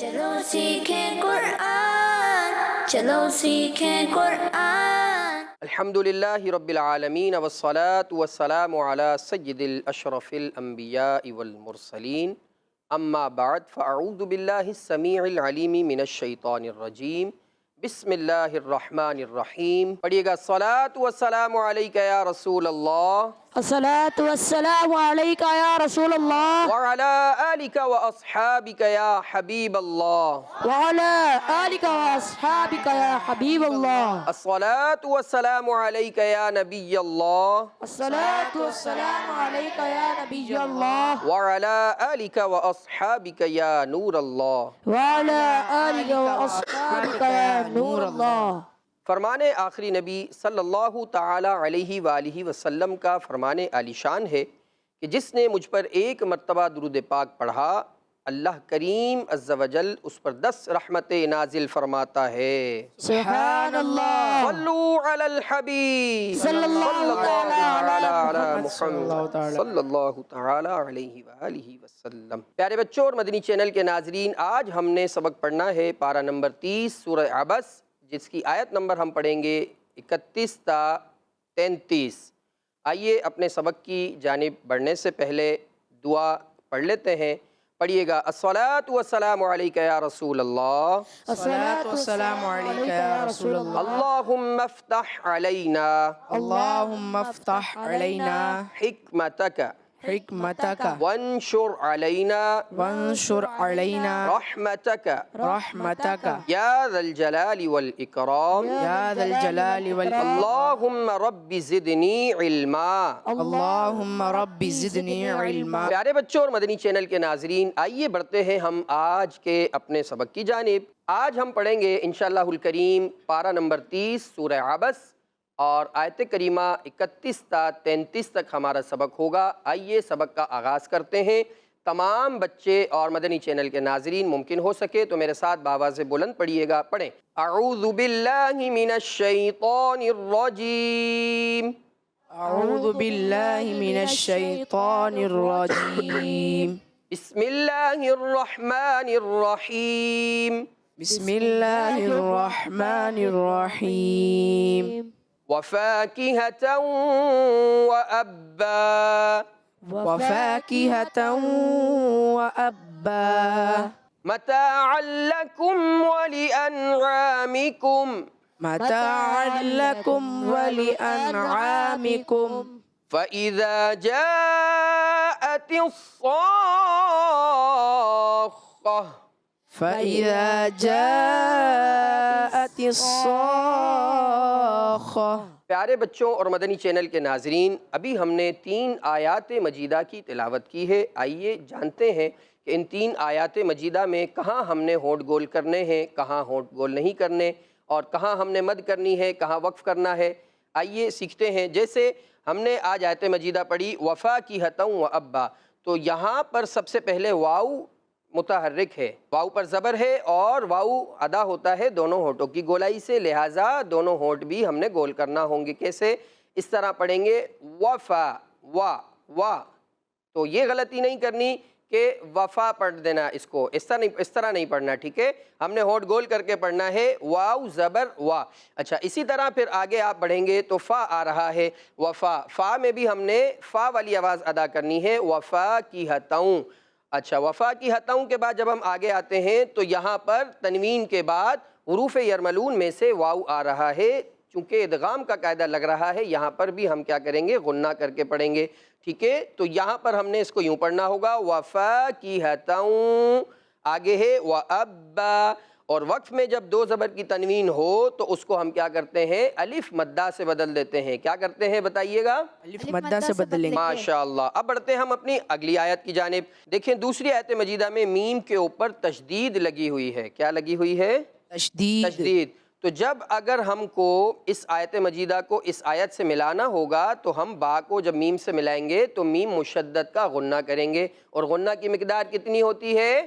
چلو سیکھیں قرآن، چلو سیکھیں قرآن۔ الحمدللہ رب العالمین والصلاة والسلام علی سید الاشرف الانبیاء والمرسلین، اما بعد فاعوذ باللہ السمیع العلیم من الشیطان الرجیم، بسم اللہ الرحمن الرحیم۔ پڑھیے گا الصلاة والسلام علیکہ یا رسول اللہ، الصلاة والسلام علیکہ یا رسول اللہ، وعلی آلک واصحابک یا حبیب اللہ، وعلی آلک واصحابک یا حبیب اللہ، الصلاة والسلام علیکہ یا نبی اللہ، الصلاة والسلام علیکہ یا نبی اللہ، وعلی آلک واصحابک یا نور اللہ۔ وعلی آلک واصحابک یا نور اللہ۔ فرمان آخری نبی صلی اللہ تعالی علیہ وآلہ وسلم کا فرمان عالی شان ہے کہ جس نے مجھ پر ایک مرتبہ درود پاک پڑھا، اللہ کریم عز و جل اس پر 10 رحمتیں نازل فرماتا ہے۔ سبحان اللہ، صلو علی الحبیب صلی اللہ تعالی علی محمد صلی اللہ تعالی علیہ وآلہ وسلم۔ پیارے بچوں اور مدنی چینل کے ناظرین، آج ہم نے سبق پڑھنا ہے پارہ نمبر 30 سورہ عبس، جس کی آیت نمبر ہم پڑھیں گے 31 تا 33۔ آئیے اپنے سبق کی جانب بڑھنے سے پہلے دعا پڑھ لیتے ہیں۔ پڑھیے گا الصلاة والسلام علیکہ یا رسول اللہ، الصلاة والسلام علیکہ یا رسول اللہ، اللہم افتح علینا اللہم افتح علینا حکمتک حکمتک وانشر علینا وانشر علینا رحمتک رحمتک یا ذا الجلال والاکرام، یا ذا الجلال والإکرام، اللہم رب زدنی علما۔ اللہم رب زدنی علما۔ پیارے بچوں اور مدنی چینل کے ناظرین، آئیے بڑھتے ہیں ہم آج کے اپنے سبق کی جانب۔ آج ہم پڑھیں گے انشاءاللہ الکریم پارہ نمبر 30 سورہ عبس، اور آیت کریمہ 31 تا 33 تک ہمارا سبق ہوگا۔ آئیے سبق کا آغاز کرتے ہیں۔ تمام بچے اور مدنی چینل کے ناظرین ممکن ہو سکے تو میرے ساتھ بآواز بلند پڑھیے گا۔ پڑھیں اعوذ باللہ من الشیطان الرجیم، اعوذ باللہ من الشیطان الرجیم، بسم اللہ الرحمن الرحیم، بسم اللہ الرحمن الرحیم، وفاکہۃ وابا، وفاکہۃ وابا، متاعا لکم ولانعامکم، متاعا لکم ولانعامکم، فإذا جاءت الصاخة، فإذا جاءت الصاخة۔ پیارے بچوں اور مدنی چینل کے ناظرین، ابھی ہم نے 3 آیات مجیدہ کی تلاوت کی ہے۔ آئیے جانتے ہیں کہ ان 3 آیات مجیدہ میں کہاں ہم نے ہونٹ گول کرنے ہیں، کہاں ہونٹ گول نہیں کرنے، اور کہاں ہم نے مد کرنی ہے، کہاں وقف کرنا ہے۔ آئیے سیکھتے ہیں۔ جیسے ہم نے آج آیت مجیدہ پڑھی وفاکہۃ وابا، تو یہاں پر سب سے پہلے واو متحرک ہے، واو پر زبر ہے، اور واو ادا ہوتا ہے دونوں ہونٹوں کی گولائی سے، لہٰذا دونوں ہونٹ بھی ہم نے گول کرنا ہوں گے۔ کیسے؟ اس طرح پڑھیں گے وفا وا وا، تو یہ غلطی نہیں کرنی کہ وفا پڑھ دینا، اس کو اس طرح نہیں پڑھنا، ٹھیک ہے؟ ہم نے ہونٹ گول کر کے پڑھنا ہے، واو زبر وا۔ اچھا، اسی طرح پھر آگے آپ پڑھیں گے تو فا آ رہا ہے، وفا، فا میں بھی ہم نے فا والی آواز ادا کرنی ہے، وفاکہۃ۔ اچھا، وفاکہۃ کے بعد جب ہم آگے آتے ہیں تو یہاں پر تنوین کے بعد حروف یرملون میں سے واو آ رہا ہے، چونکہ ادغام کا قاعدہ لگ رہا ہے، یہاں پر بھی ہم کیا کریں گے؟ غنہ کر کے پڑھیں گے، ٹھیک ہے؟ تو یہاں پر ہم نے اس کو یوں پڑھنا ہوگا وفاکہۃ، آگے ہے وابا، اور وقف میں جب 2 زبر کی تنوین ہو تو اس کو ہم کیا کرتے ہیں؟ الف مدہ سے بدل دیتے ہیں۔ کیا کرتے ہیں بتائیے گا؟ الف مدہ سے بدلیں گے۔ ماشاءاللہ۔ اب بڑھتے ہیں ہم اپنی اگلی آیت کی جانب۔ دیکھیں دوسری آیت مجیدہ میں میم کے اوپر تشدید لگی ہوئی ہے۔ کیا لگی ہوئی ہے؟ تشدید۔ تو جب اگر ہم کو اس آیت مجیدہ کو اس آیت سے ملانا ہوگا تو ہم با کو جب میم سے ملائیں گے تو میم مشدد کا غنہ کریں گے، اور غنہ کی مقدار کتنی ہوتی ہے؟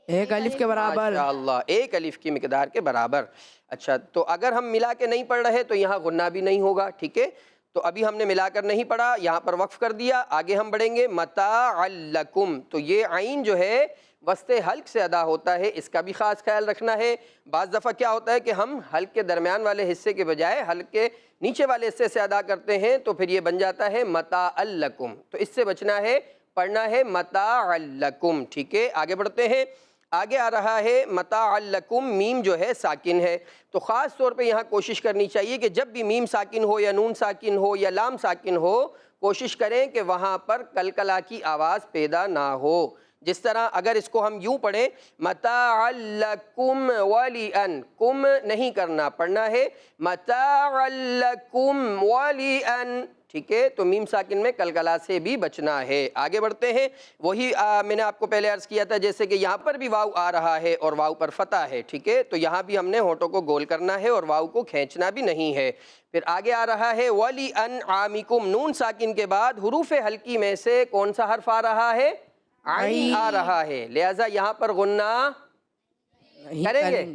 1 الف کے برابر۔ ماشاءاللہ، 1 الف کی مقدار کے برابر۔ اچھا، تو اگر ہم ملا کے نہیں پڑھ رہے تو یہاں غنہ بھی نہیں ہوگا، ٹھیک ہے؟ تو ابھی ہم نے ملا کر نہیں پڑھا، یہاں پر وقف کر دیا، آگے ہم بڑھیں گے متاعا لکم، تو یہ عین جو ہے وسط حلق سے ادا ہوتا ہے، اس کا بھی خاص خیال رکھنا ہے۔ بعض دفعہ کیا ہوتا ہے کہ ہم حلق کے درمیان والے حصے کے بجائے حلق کے نیچے والے حصے سے ادا کرتے ہیں، تو پھر یہ بن جاتا ہے متاع لکم، تو اس سے بچنا ہے، پڑھنا ہے متاع لکم، ٹھیک ہے۔ آگے بڑھتے ہیں، آگے آ رہا ہے متاع لکم، میم جو ہے ساکن ہے، تو خاص طور پہ یہاں کوشش کرنی چاہیے کہ جب بھی میم ساکن ہو یا نون ساکن ہو یا لام ساکن ہو، کوشش کریں کہ وہاں پر کلکلا کی آواز پیدا نہ ہو۔ جس طرح اگر اس کو ہم یوں پڑھیں متاع لکم ولئن، کم نہیں کرنا، پڑھنا ہے متاع لکم ولئن، ٹھیک ہے، تو میم ساکن میں کلکلا سے بھی بچنا ہے۔ آگے بڑھتے ہیں، وہی میں نے آپ کو پہلے عرض کیا تھا جیسے کہ یہاں پر بھی واو آ رہا ہے اور واو پر فتح ہے، ٹھیک ہے، تو یہاں بھی ہم نے ہونٹوں کو گول کرنا ہے اور واو کو کھینچنا بھی نہیں ہے۔ پھر آگے آ رہا ہے وَلِأَنْعَامِكُمْ، نون ساکن کے بعد حروف حلقی میں سے کون سا حرف آ رہا ہے؟ عین آ رہا ہے، لہٰذا یہاں پر غنہ کریں گے؟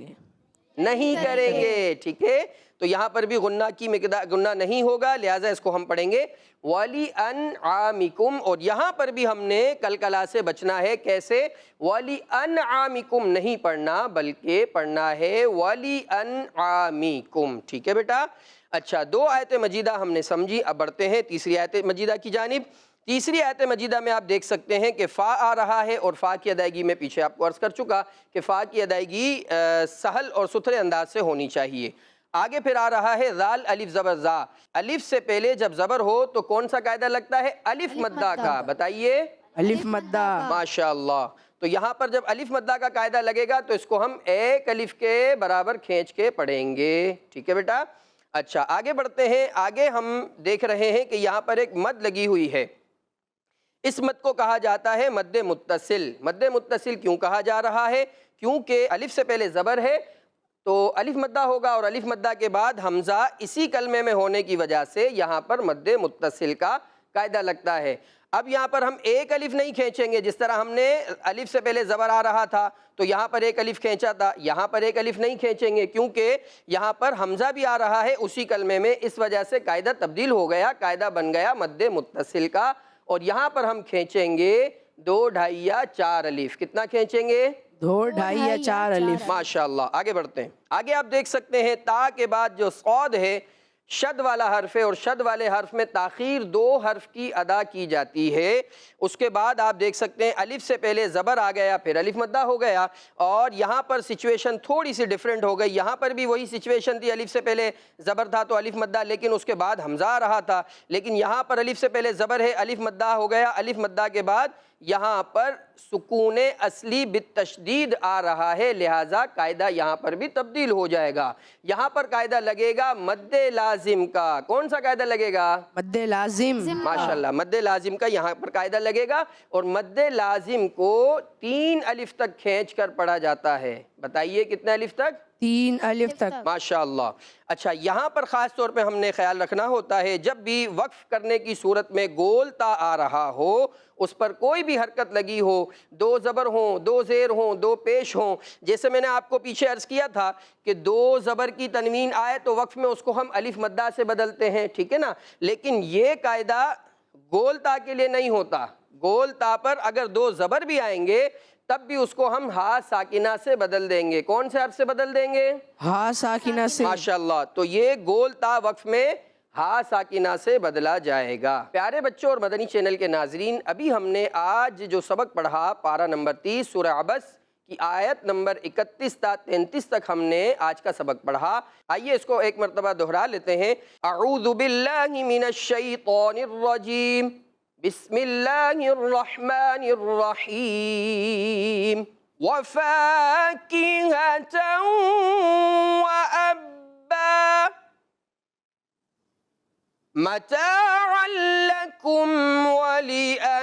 نہیں کریں گے، ٹھیک ہے، تو یہاں پر بھی غنہ کی مقدار غنہ نہیں ہوگا، لہٰذا اس کو ہم پڑھیں گے وَلِأَنْعَامِكُمْ، اور یہاں پر بھی ہم نے کلکلا سے بچنا ہے، کیسے؟ وَلِأَنْعَامِكُمْ نہیں پڑھنا بلکہ پڑھنا ہے وَلِأَنْعَامِكُمْ، ٹھیک ہے بیٹا۔ اچھا، دو آیت مجیدہ ہم نے سمجھی، اب بڑھتے ہیں تیسری آیت مجیدہ کی جانب۔ تیسری آیت مجیدہ میں آپ دیکھ سکتے ہیں کہ فا آ رہا ہے، اور فا کی ادائیگی میں پیچھے آپ کو عرض کر چکا کہ فا کی ادائیگی سہل اور ستھرے انداز سے ہونی چاہیے۔ آگے پھر آ رہا ہے ذال الف زبر زا، الف سے پہلے جب زبر ہو تو کون سا قاعدہ لگتا ہے؟ الف مدہ کا، بتائیے۔ الف مدہ، ماشاءاللہ، تو یہاں پر جب الف مدہ کا قاعدہ لگے گا تو اس کو ہم ایک الف کے برابر کھینچ کے پڑھیں گے، ٹھیک ہے بیٹا۔ اچھا، آگے بڑھتے ہیں، آگے ہم دیکھ رہے ہیں کہ یہاں پر ایک مد لگی ہوئی ہے، اس مد کو کہا جاتا ہے مد متصل۔ مد متصل کیوں کہا جا رہا ہے؟ کیونکہ الف سے پہلے زبر ہے تو الف مدہ ہوگا، اور الف مدہ کے بعد حمزہ اسی کلمے میں ہونے کی وجہ سے یہاں پر مد متصل کا قاعدہ لگتا ہے۔ اب یہاں پر ہم ایک الف نہیں کھینچیں گے، جس طرح ہم نے الف سے پہلے زبر آ رہا تھا تو یہاں پر ایک الف کھینچا تھا، یہاں پر ایک الف نہیں کھینچیں گے کیونکہ یہاں پر حمزہ بھی آ رہا ہے اسی کلمے میں، اس وجہ سے قاعدہ تبدیل ہو گیا، قاعدہ بن گیا مد متصل کا، اور یہاں پر ہم کھینچیں گے 2، 2.5 یا 4 الف۔ کتنا کھینچیں گے؟ 2، 2.5 یا 4 الف۔ ماشاءاللہ، آگے بڑھتے ہیں، آگے آپ دیکھ سکتے ہیں تا کے بعد جو صاد ہے شد والا حرف ہے، اور شد والے حرف میں تاخیر 2 حرف کی ادا کی جاتی ہے۔ اس کے بعد آپ دیکھ سکتے ہیں الف سے پہلے زبر آ گیا، پھر الف مدہ ہو گیا، اور یہاں پر سچویشن تھوڑی سی ڈیفرنٹ ہو گئی۔ یہاں پر بھی وہی سچویشن تھی، الف سے پہلے زبر تھا تو الف مدہ، لیکن اس کے بعد حمزہ آ رہا تھا، لیکن یہاں پر الف سے پہلے زبر ہے، الف مدہ ہو گیا، الف مدہ کے بعد یہاں پر سکون اصلی بالتشدید آ رہا ہے، لہٰذا قاعدہ یہاں پر بھی تبدیل ہو جائے گا۔ یہاں پر قاعدہ لگے گا مد لازم کا، کون سا قاعدہ لگے گا؟ مد لازم، ماشاءاللہ، مد لازم کا یہاں پر قاعدہ لگے گا، اور مد لازم کو 3 الف تک کھینچ کر پڑھا جاتا ہے۔ بتائیے کتنے الف تک؟ 3 الف تک۔ ماشاءاللہ۔ اچھا، یہاں پر خاص طور پہ ہم نے خیال رکھنا ہوتا ہے جب بھی وقف کرنے کی صورت میں گول تا آ رہا ہو، اس پر کوئی بھی حرکت لگی ہو، 2 زبر ہوں، 2 زیر ہوں، 2 پیش ہوں، جیسے میں نے آپ کو پیچھے عرض کیا تھا کہ 2 زبر کی تنوین آئے تو وقف میں اس کو ہم الف مدہ سے بدلتے ہیں، ٹھیک ہے نا، لیکن یہ قاعدہ گول تا کے لیے نہیں ہوتا۔ گول تا پر اگر 2 زبر بھی آئیں گے تب بھی اس کو ہم ہا ساکنہ سے بدل دیں گے۔ کون سے حرف سے بدل دیں گے؟ ہا ساکنہ سے۔ ماشاءاللہ، تو یہ گول تا وقف میں ہا ساکنہ سے بدلا جائے گا۔ پیارے بچوں اور مدنی چینل کے ناظرین، ابھی ہم نے آج جو سبق پڑھا پارہ نمبر 30 سورہ عبس کی آیت نمبر 31 تا 33 تک ہم نے آج کا سبق پڑھا۔ آئیے اس کو ایک مرتبہ دہرا لیتے ہیں۔ اعوذ باللہ من الشیطان الرجیم، بسم اللہ الرحمن الرحیم، وفاکہۃ وابا متاعا لکم ولانعامکم،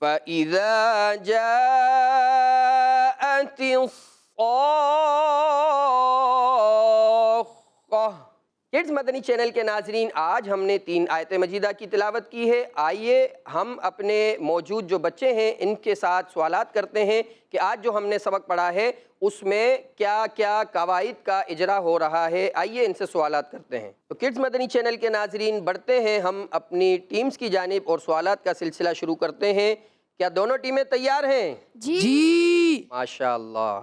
فإذا جاءت الصاخة کڈز مدنی چینل کے ناظرین، آج ہم نے 3 آیت مجیدہ کی تلاوت کی ہے۔ آئیے ہم اپنے موجود جو بچے ہیں ان کے ساتھ سوالات کرتے ہیں کہ آج جو ہم نے سبق پڑھا ہے اس میں کیا کیا قواعد کا اجرا ہو رہا ہے۔ آئیے ان سے سوالات کرتے ہیں۔ تو کڈز مدنی چینل کے ناظرین، بڑھتے ہیں ہم اپنی ٹیمز کی جانب اور سوالات کا سلسلہ شروع کرتے ہیں۔ کیا دونوں ٹیمیں تیار ہیں؟ جی ماشاءاللہ۔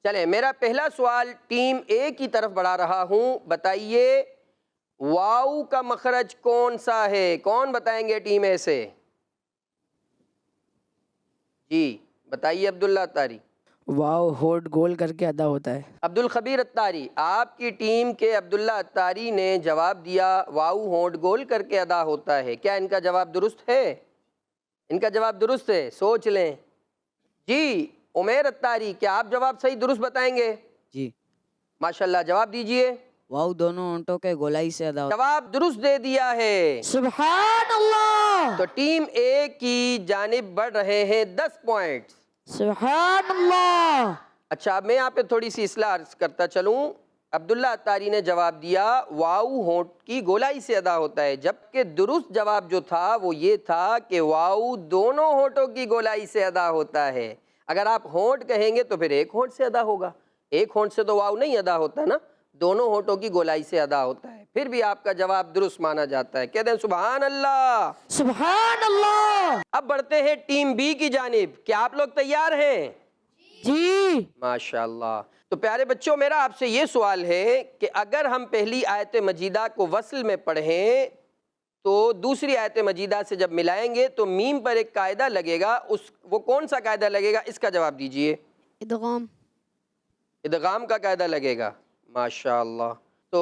چلیں، میرا پہلا سوال ٹیم اے کی طرف بڑھا رہا ہوں۔ بتائیے واو کا مخرج کون سا ہے؟ کون بتائیں گے ٹیم اے سے؟ جی بتائیے عبداللہ اتاری۔ واو ہولڈ گول کر کے ادا ہوتا ہے۔ عبدالخبیر اتاری، آپ کی ٹیم کے عبداللہ اتاری نے جواب دیا واو ہولڈ گول کر کے ادا ہوتا ہے۔ کیا ان کا جواب درست ہے؟ ان کا جواب درست ہے؟ سوچ لیں۔ جی عمیر اتاری، کیا آپ جواب صحیح درست بتائیں گے؟ جی، ماشاءاللہ، جواب دیجئے۔ واو دونوں ہونٹوں کے گولائی سے ادا ہوتا جواب درست دے دیا ہے۔ سبحان اللہ، تو ٹیم اے کی جانب بڑھ رہے ہیں 10 پوائنٹس۔ سبحان اللہ۔ اچھا، اب میں یہاں پہ تھوڑی سی اصلاح عرض کرتا چلوں۔ عبداللہ اتاری نے جواب دیا واو ہونٹ کی گولائی سے ادا ہوتا ہے، جبکہ درست جواب جو تھا وہ یہ تھا کہ واو دونوں ہونٹوں کی گولائی سے ادا ہوتا ہے۔ اگر آپ ہونٹ کہیں گے تو پھر ایک ہونٹ سے ادا ہوگا، ایک ہونٹ سے تو واو نہیں ادا ہوتا نا، دونوں ہونٹوں کی گولائی سے ادا ہوتا ہے، پھر بھی آپ کا جواب درست مانا جاتا ہے۔ کہتے ہیں سبحان اللہ، سبحان اللہ۔ اب بڑھتے ہیں ٹیم بی کی جانب۔ کیا آپ لوگ تیار ہیں؟ جی ماشاءاللہ۔ تو پیارے بچوں، میرا آپ سے یہ سوال ہے کہ اگر ہم پہلی آیت مجیدہ کو وصل میں پڑھیں تو دوسری آیت مجیدہ سے جب ملائیں گے تو میم پر ایک قاعدہ لگے گا، وہ کون سا قاعدہ لگے گا؟ اس کا جواب دیجئے۔ ادغام۔ ادغام کا قاعدہ لگے گا۔ ماشاءاللہ۔ تو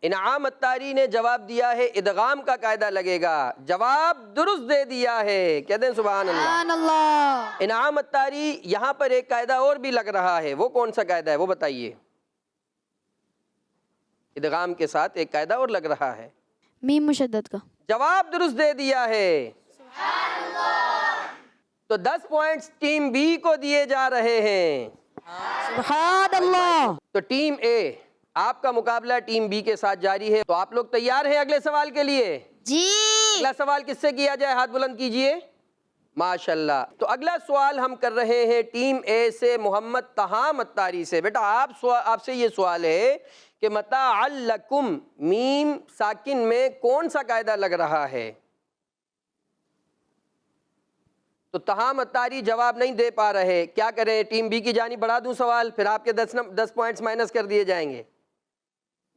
انعام اتاری نے جواب دیا ہے ادغام کا قاعدہ لگے گا۔ جواب درست دے دیا ہے، کہتے ہیں سبحان اللہ۔ سبحان اللہ۔ انعام اتاری، یہاں پر ایک قاعدہ اور بھی لگ رہا ہے، وہ کون سا قاعدہ ہے وہ بتائیے؟ ادغام کے ساتھ ایک قاعدہ اور لگ رہا ہے۔ میم مشدد کا۔ جواب درست دے دیا ہے۔ تو 10 پوائنٹس ٹیم بی کو دیے جا رہے ہیں۔ سبحان اللہ۔ تو ٹیم اے، آپ کا مقابلہ ٹیم بی کے ساتھ جاری ہے۔ تو آپ لوگ تیار ہیں اگلے سوال کے لیے؟ جی اگلا سوال کس سے کیا جائے؟ ہاتھ بلند کیجئے۔ ماشاءاللہ۔ تو اگلا سوال ہم کر رہے ہیں ٹیم اے سے محمد تہام اتاری سے۔ بیٹا آپ سے یہ سوال ہے کہ متاع لکم، میم ساکن میں کون سا قاعدہ لگ رہا ہے؟ تو تہام اتاری جواب نہیں دے پا رہے، کیا کریں؟ ٹیم بی کی جانب بڑھا دوں سوال، پھر آپ کے 10 پوائنٹس مائنس کر دیے جائیں گے۔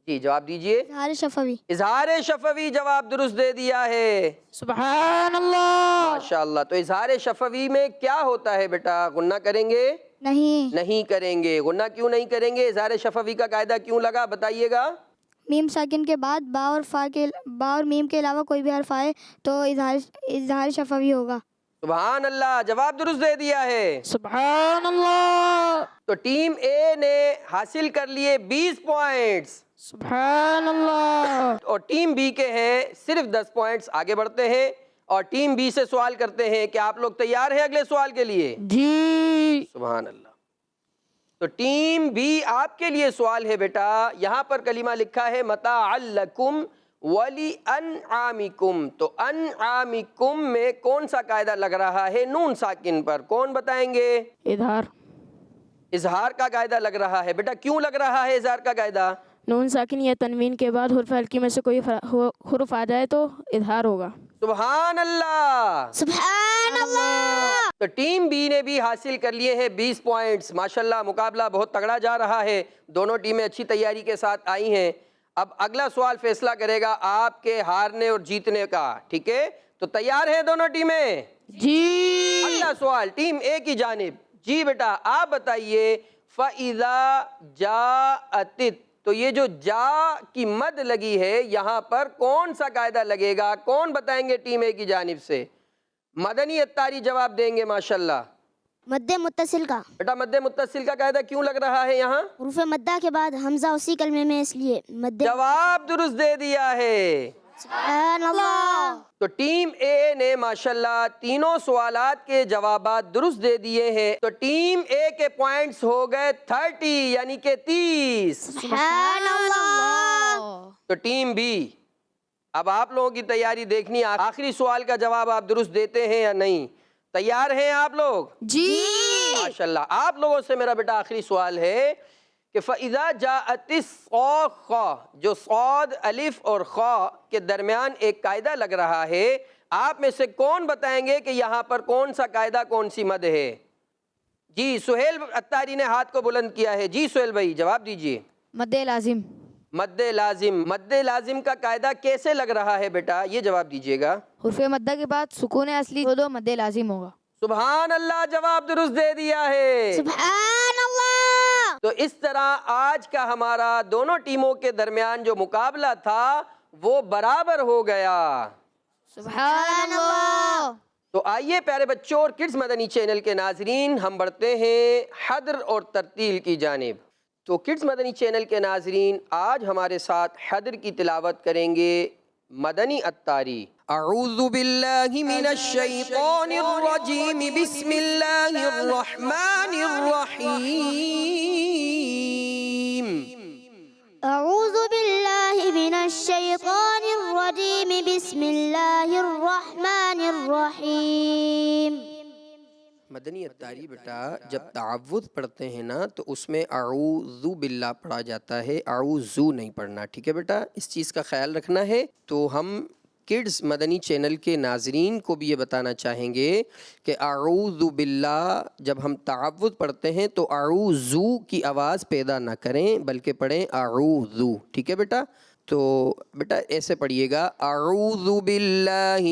جی جواب دیجئے۔ اظہار شفوی۔ اظہار شفوی، جواب درست دے دیا ہے۔ سبحان اللہ۔ ماشاءاللہ۔ تو اظہار شفوی میں کیا ہوتا ہے بیٹا؟ غنہ کریں گے؟ نہیں۔ نہیں کریں گے۔ غنہ کیوں نہیں کریں گے؟ اظہار شفوی کا قاعدہ کیوں لگا بتائیے گا؟ میم ساکن کے بعد با اور میم کے علاوہ کوئی بھی حرف آئے تو اظہار شفوی ہوگا۔ سبحان اللہ، جواب درست دے دیا ہے۔ سبحان اللہ۔ تو ٹیم اے نے حاصل کر لیے 20 پوائنٹس سبحان اللہ۔ اور ٹیم بی کے ہیں صرف 10 پوائنٹس۔ آگے بڑھتے ہیں اور ٹیم بی سے سوال کرتے ہیں کہ آپ لوگ تیار ہیں اگلے سوال کے لیے؟ جی سبحان اللہ۔ تو ٹیم بی، آپ کے لیے سوال ہے بیٹا، یہاں پر کلمہ لکھا ہے متاع لکم ولی انعامکم۔ تو انعامکم میں کون سا قاعدہ لگ رہا ہے نون ساکن پر؟ کون بتائیں گے؟ اظہار۔ اظہار کا قاعدہ لگ رہا ہے۔ بیٹا کیوں لگ رہا ہے اظہار کا قاعدہ؟ نون ساکن یا تنوین کے بعد حرف ہلکی میں سے کوئی حرف آ جائے تو اظہار ہوگا۔ سبحان اللہ۔ سبحان اللہ۔ تو ٹیم بی نے بھی حاصل کر لیے ہیں 20 پوائنٹس۔ ماشاءاللہ، مقابلہ بہت تگڑا جا رہا ہے، دونوں ٹیمیں اچھی تیاری کے ساتھ آئی ہیں۔ اب اگلا سوال فیصلہ کرے گا آپ کے ہارنے اور جیتنے کا، ٹھیک ہے؟ تو تیار ہیں دونوں ٹیمیں؟ جی اگلا سوال ٹیم اے کی جانب۔ جی بیٹا آپ بتائیے فَإِذَا جَاءَتِ، تو یہ جو جا کی مد لگی ہے یہاں پر کون سا قاعدہ لگے گا؟ کون بتائیں گے ٹیم اے کی جانب سے؟ مدنی اتاری جواب دیں گے ماشاءاللہ۔ مد متصل کا۔ بیٹا مد متصل کا قاعدہ کیوں لگ رہا ہے یہاں؟ حروف مدہ کے بعد حمزہ اسی کلمے میں، اس لیے مد۔ جواب درست دے دیا ہے۔ سبحان اللہ. تو ٹیم اے نے ماشاءاللہ تینوں سوالات کے جوابات درست دے دیے ہیں، تو ٹیم اے کے پوائنٹس ہو گئے 30 یعنی کہ 30. سبحان اللہ. تو ٹیم بی، اب آپ لوگوں کی تیاری دیکھنی، آخری سوال کا جواب آپ درست دیتے ہیں یا نہیں؟ تیار ہیں آپ لوگ؟ جی. ماشاءاللہ. آپ لوگوں سے میرا بیٹا آخری سوال ہے کہ فَإِذَا جَاءَتِ الصَّاخَّةُ، جو صاد، الف اور خا کے درمیان ایک قاعدہ لگ رہا ہے، آپ میں سے کون بتائیں گے کہ یہاں پر کون سا قاعدہ، کون سی مد ہے؟ جی سہیل اتاری نے ہاتھ کو بلند کیا ہے. جی سہیل بھائی جواب دیجئے. مد لازم. مد لازم. مد لازم کا قاعدہ کیسے لگ رہا ہے بیٹا، یہ جواب دیجئے گا. حرف مدہ کے بعد سکون اصلی ہو تو مد لازم ہوگا. سبحان اللہ، جواب درست دے دیا ہے. سبحان اللہ. تو اس طرح آج کا ہمارا دونوں ٹیموں کے درمیان جو مقابلہ تھا وہ برابر ہو گیا. سبحان اللہ. تو آئیے پیارے بچوں اور کڈز مدنی چینل کے ناظرین، ہم بڑھتے ہیں حدر اور ترتیل کی جانب. تو کڈز مدنی چینل کے ناظرین آج ہمارے ساتھ حدر کی تلاوت کریں گے مدنی اتاری. اعوذ باللہ من الشیطان الرجیم، بسم اللہ الرحمن الرحیم. اعوذ باللہ من الشیطان الرجیم، بسم اللہ الرحمن الرحیم. مدنی اتاری بیٹا جب تعوذ پڑھتے ہیں نا تو اس میں اعوذ باللہ پڑھا جاتا ہے، اعوذو نہیں پڑھنا. ٹھیک ہے بیٹا، اس چیز کا خیال رکھنا ہے. تو ہم کڈز مدنی چینل کے ناظرین کو بھی یہ بتانا چاہیں گے کہ اعوذ باللہ جب ہم تعوذ پڑھتے ہیں تو اعوذو کی آواز پیدا نہ کریں بلکہ پڑھیں اعوذو. ٹھیک ہے بیٹا؟ تو بیٹا ایسے پڑھیے گا، اعوذ باللہ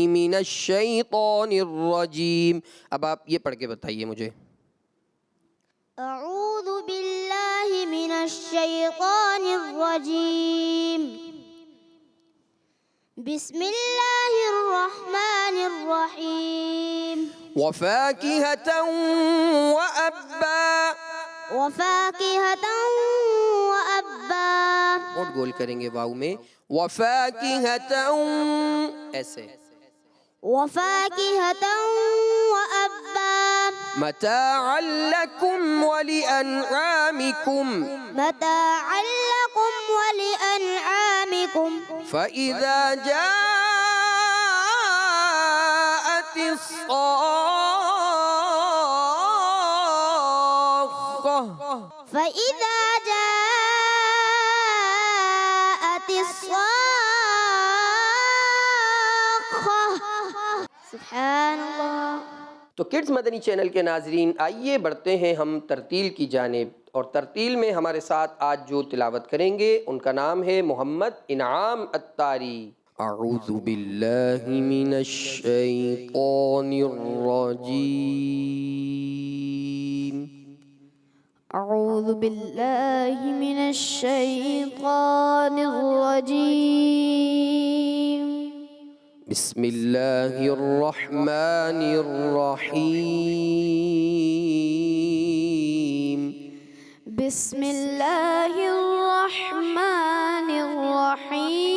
من الشیطان الرجیم. اب آپ یہ پڑھ کے بتائیے مجھے. اعوذ باللہ من الشیطان الرجیم، بسم اللہ الرحمن الرحیم. وفاکہۃ وابا. وفاکہۃ وابا. نوٹ گول کریں گے واو میں، وفاکہۃ ایسے. وفاکہۃ وابا. متاعا لکم ولانعامکم. متاعا لکم ولانعامکم. فَإِذَا جَاءَتِ الصَّاخَّةُ. فَإِذَا جَاءَتِ الصَّاخَّةُ. سبحان اللہ. تو کڈز مدنی چینل کے ناظرین آئیے بڑھتے ہیں ہم ترتیل کی جانب، اور ترتیل میں ہمارے ساتھ آج جو تلاوت کریں گے ان کا نام ہے محمد انعام اتاری. اعوذ باللہ من الشیطان الرجیم. اعوذ باللہ من الشیطان الرجیم. بسم اللہ الرحمن الرحیم. بسم اللہ الرحمن الرحیم.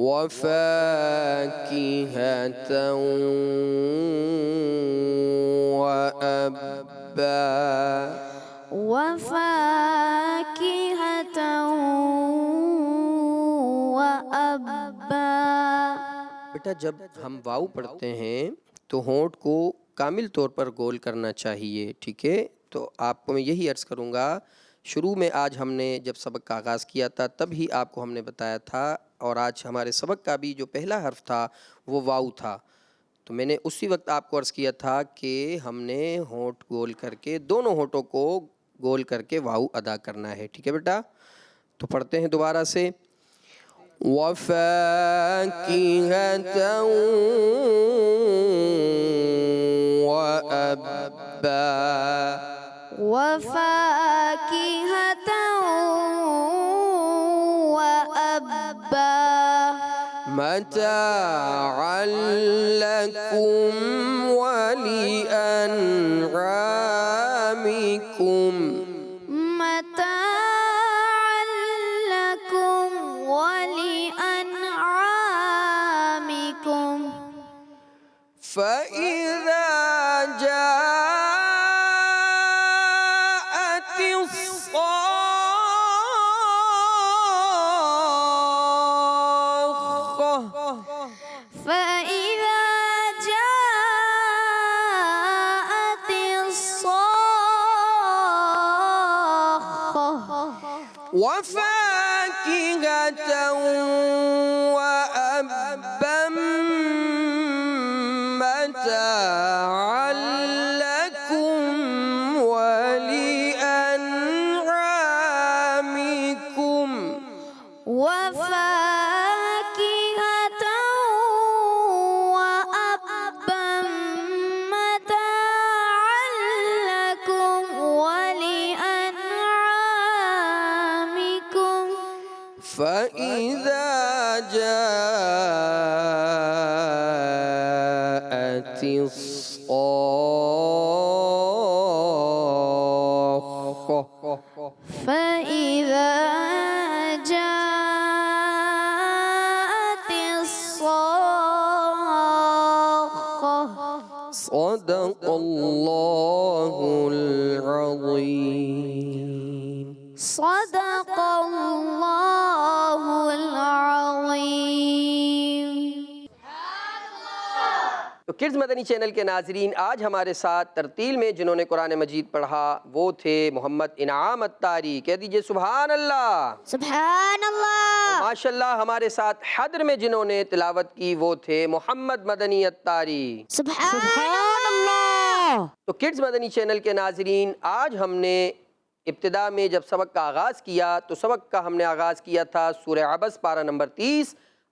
وفاکہۃ وابا. وفاکہۃ وابا. بیٹا جب ہم واو پڑھتے ہیں تو ہونٹ کو کامل طور پر گول کرنا چاہیے. ٹھیک ہے؟ تو آپ کو میں یہی عرض کروں گا، شروع میں آج ہم نے جب سبق کا آغاز کیا تھا تب ہی آپ کو ہم نے بتایا تھا، اور آج ہمارے سبق کا بھی جو پہلا حرف تھا وہ واو تھا. تو میں نے اسی وقت آپ کو عرض کیا تھا کہ ہم نے ہونٹ گول کر کے دونوں ہونٹوں کو گول کر کے واو ادا کرنا ہے. ٹھیک ہے بیٹا؟ تو پڑھتے ہیں دوبارہ سے. وفاکہۃ وابا. وفاکہۃ وابا. متاعا لکم ولانعامکم. متاعا فإذا جاءت الصاخة فإذا جاءت الصاخة وفاكهة وأبا متاعا لكم ولأنعامكم وفاكهة وأبا متاعا لكم ولأنعامكم فإذا جاءت الصاخة فإذا جاءت الصاخة صدق الله العظيم صدق الله العظيم. تو کڈز مدنی چینل کے ناظرین، آج ہمارے ساتھ ترتیل میں جنہوں نے قرآن مجید پڑھا وہ تھے محمد انعام اتاری. کہہ دیجئے سبحان اللہ. سبحان اللہ. ماشاءاللہ ہمارے ساتھ حدر میں جنہوں نے تلاوت کی وہ تھے محمد مدنی اتاری. سبحان اللہ. تو کڈز مدنی چینل کے ناظرین، آج ہم نے ابتدا میں جب سبق کا آغاز کیا تو سبق کا ہم نے آغاز کیا تھا سورہ عبس پارہ نمبر 30،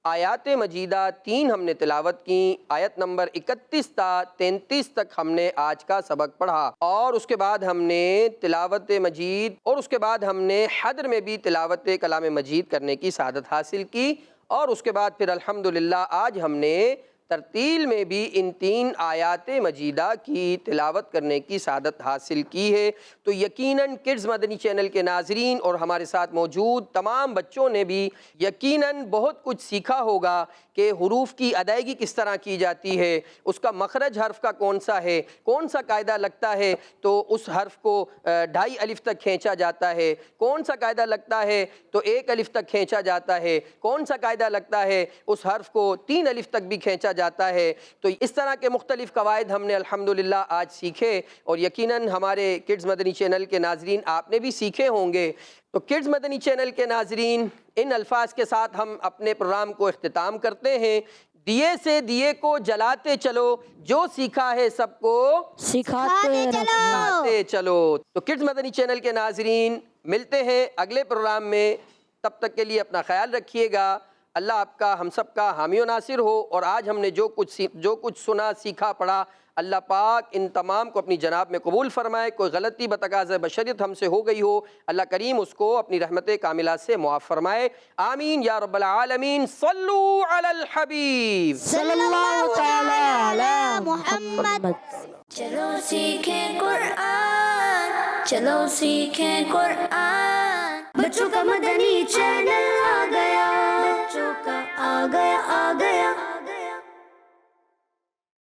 آیات مجیدہ 3 ہم نے تلاوت کی، آیت نمبر 31 تا 33 تک ہم نے آج کا سبق پڑھا، اور اس کے بعد ہم نے تلاوت مجید اور اس کے بعد ہم نے حدر میں بھی تلاوت کلام مجید کرنے کی سعادت حاصل کی، اور اس کے بعد پھر الحمدللہ آج ہم نے ترتیل میں بھی ان 3 آیات مجیدہ کی تلاوت کرنے کی سعادت حاصل کی ہے. تو یقیناً کڈز مدنی چینل کے ناظرین اور ہمارے ساتھ موجود تمام بچوں نے بھی یقیناً بہت کچھ سیکھا ہوگا کہ حروف کی ادائیگی کس طرح کی جاتی ہے، اس کا مخرج حرف کا کون سا ہے، کون سا قاعدہ لگتا ہے تو اس حرف کو 2.5 الف تک کھینچا جاتا ہے، کون سا قاعدہ لگتا ہے تو 1 الف تک کھینچا جاتا ہے، کون سا قاعدہ لگتا ہے اس حرف کو 3 الف تک بھی کھینچا جاتا ہے. تو اس طرح کے مختلف قواعد ہم نے الحمدللہ آج سیکھے، اور یقیناً ہمارے کڈز مدنی چینل کے ناظرین آپ نے بھی سیکھے ہوں گے. تو کڈز مدنی چینل کے ناظرین، ان الفاظ کے ساتھ ہم اپنے پروگرام کو اختتام کرتے ہیں. دیے سے دیے کو جلاتے چلو، جو سیکھا ہے سب کو سکھاتے چلو. تو کڈز مدنی چینل کے ناظرین ملتے ہیں اگلے پروگرام میں، تب تک کے لیے اپنا خیال رکھیے گا. اللہ آپ کا ہم سب کا حامی و ناصر ہو. اور آج ہم نے جو کچھ سنا، سیکھا، پڑھا، اللہ پاک ان تمام کو اپنی جناب میں قبول فرمائے. کوئی غلطی بتقاضۂ بشریت ہم سے ہو گئی ہو، اللہ کریم اس کو اپنی رحمت کاملہ سے معاف فرمائے. آمین یا رب العالمین. صلو علی الحبیب صلی اللہ تعالی علی محمد. چلو سیکھیں قرآن، چلو سیکھیں قرآن. بچوں کا مدنی چینل آ گیا، بچوں کا آ گیا